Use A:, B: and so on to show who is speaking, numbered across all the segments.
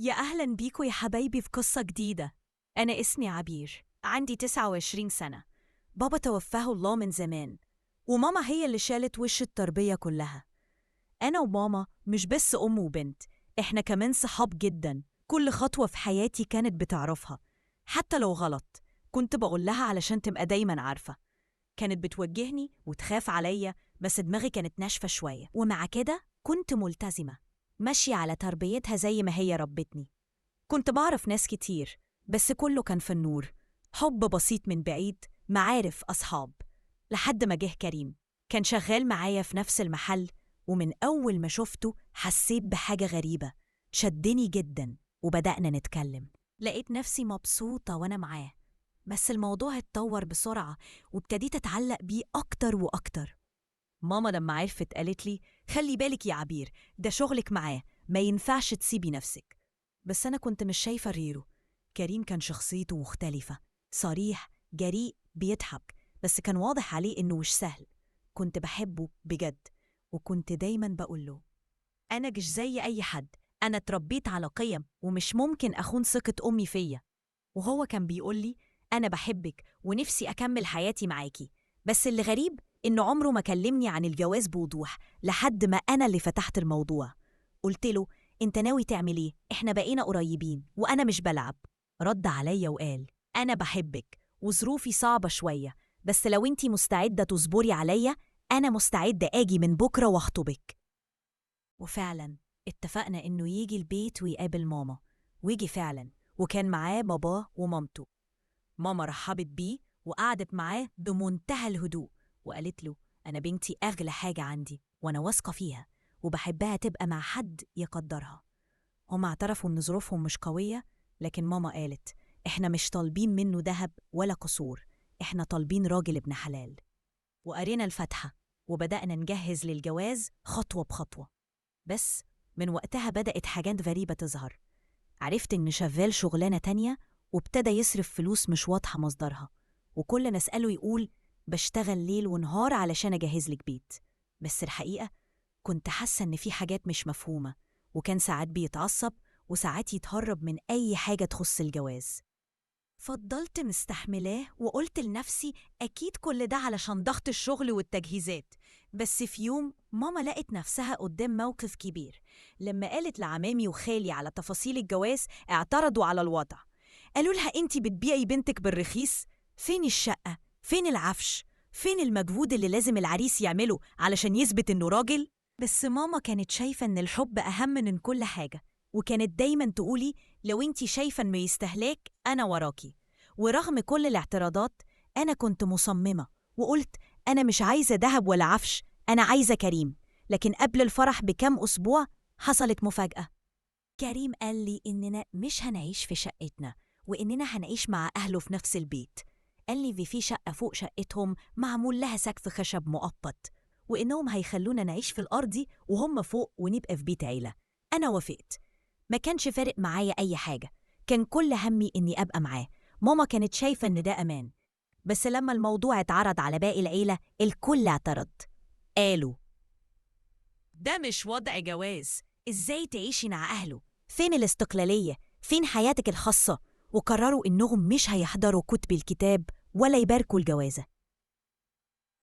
A: يا أهلا بيكوا يا حبايبي في قصة جديدة. أنا اسمي عبير، عندي 29 سنة. بابا توفاه الله من زمان، وماما هي اللي شالت وش التربية كلها. أنا وماما مش بس أم وبنت، إحنا كمان صحاب جدا. كل خطوة في حياتي كانت بتعرفها، حتى لو غلط كنت بقول لها علشان تبقى دايما عارفة. كانت بتوجهني وتخاف عليا، بس دماغي كانت ناشفة شوية، ومع كده كنت ملتزمة، ماشية على تربيتها زي ما هي ربتني. كنت بعرف ناس كتير، بس كله كان في النور، حب بسيط من بعيد، معارف أصحاب. لحد ما جه كريم، كان شغال معايا في نفس المحل، ومن أول ما شفته حسيت بحاجة غريبة، شدني جدا وبدأنا نتكلم. لقيت نفسي مبسوطة وأنا معاه، بس الموضوع اتطور بسرعة وابتديت أتعلق بيه أكتر وأكتر. ماما لما عرفت قالت لي: خلي بالك يا عبير، ده شغلك معاه، ما ينفعش تسيبي نفسك. بس أنا كنت مش شايفة غيره. كريم كان شخصيته مختلفة، صريح جريء بيضحك، بس كان واضح عليه إنه مش سهل. كنت بحبه بجد، وكنت دايما بقوله: أنا مش زي أي حد، أنا اتربيت على قيم ومش ممكن أخون ثقة أمي فيا. وهو كان بيقولي: أنا بحبك ونفسي أكمل حياتي معاكي. بس اللي غريب إنه عمره ما كلمني عن الجواز بوضوح، لحد ما أنا اللي فتحت الموضوع. قلت له: أنت ناوي تعمل إيه؟ إحنا بقينا قريبين وأنا مش بلعب. رد عليا وقال: أنا بحبك وظروفي صعبة شوية، بس لو أنتي مستعدة تصبري عليا، أنا مستعدة آجي من بكرة وأخطبك. وفعلا اتفقنا إنه يجي البيت ويقابل ماما، ويجي فعلا، وكان معاه باباه ومامته. ماما رحبت بيه وقعدت معاه بمنتهى الهدوء، وقالت له: أنا بنتي أغلى حاجة عندي، وأنا واثقة فيها وبحبها تبقى مع حد يقدرها. هما اعترفوا إن ظروفهم مش قوية، لكن ماما قالت: إحنا مش طالبين منه دهب ولا قصور، إحنا طالبين راجل ابن حلال. وقرينا الفاتحة وبدأنا نجهز للجواز خطوة بخطوة. بس من وقتها بدأت حاجات غريبة تظهر. عرفت إن شغال شغلانة تانية، وابتدى يصرف فلوس مش واضحة مصدرها، وكل نسأله يقول: بشتغل ليل ونهار علشان أجهز لك بيت. بس الحقيقة كنت حاسة إن في حاجات مش مفهومة، وكان ساعات بيتعصب وساعات يتهرب من أي حاجة تخص الجواز. فضلت مستحملاه وقلت لنفسي: أكيد كل ده علشان ضغط الشغل والتجهيزات. بس في يوم ماما لقت نفسها قدام موقف كبير. لما قالت لعمامي وخالي على تفاصيل الجواز، اعترضوا على الوضع. قالوا لها: أنتي بتبيعي بنتك بالرخيص؟ فين الشقة؟ فين العفش؟ فين المجهود اللي لازم العريس يعمله علشان يثبت إنه راجل؟ بس ماما كانت شايفة إن الحب أهم من كل حاجة، وكانت دايما تقولي: لو انتي شايفة إنه يستهلاك أنا وراكي. ورغم كل الاعتراضات، أنا كنت مصممة وقلت: أنا مش عايزة دهب ولا عفش، أنا عايزة كريم. لكن قبل الفرح بكام أسبوع حصلت مفاجأة. كريم قال لي إننا مش هنعيش في شقتنا، وإننا هنعيش مع أهله في نفس البيت. قال لي في شقة فوق شقتهم معمول لها سقف خشب مؤقت، وإنهم هيخلونا نعيش في الأرضي وهم فوق ونبقى في بيت عيلة. أنا وافقت. ما كانش فارق معايا أي حاجة، كان كل همي إني أبقى معاه. ماما كانت شايفة إن ده أمان. بس لما الموضوع اتعرض على باقي العيلة، الكل اعترض. قالوا: ده مش وضع جواز، إزاي تعيشي مع أهله؟ فين الاستقلالية؟ فين حياتك الخاصة؟ وقرروا إنهم مش هيحضروا كتب الكتاب ولا يباركوا الجوازة.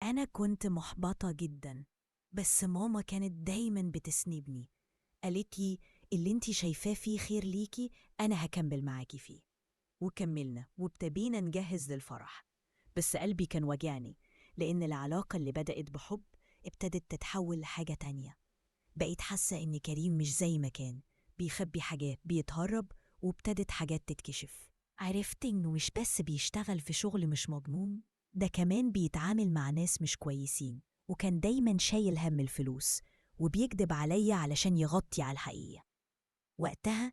A: أنا كنت محبطة جدا، بس ماما كانت دايما بتسندني. قالت لي: اللي انتي شايفاه فيه خير ليكي، أنا هكمل معاكي فيه. وكملنا وابتدينا نجهز للفرح. بس قلبي كان وجعني، لأن العلاقة اللي بدأت بحب ابتدت تتحول لحاجة تانية. بقيت حاسة إن كريم مش زي ما كان، بيخبي حاجات، بيتهرب، وابتدت حاجات تتكشف. عرفت إنه مش بس بيشتغل في شغل مش مضمون، ده كمان بيتعامل مع ناس مش كويسين، وكان دايما شايل هم الفلوس، وبيكذب عليا علشان يغطي على الحقيقة. وقتها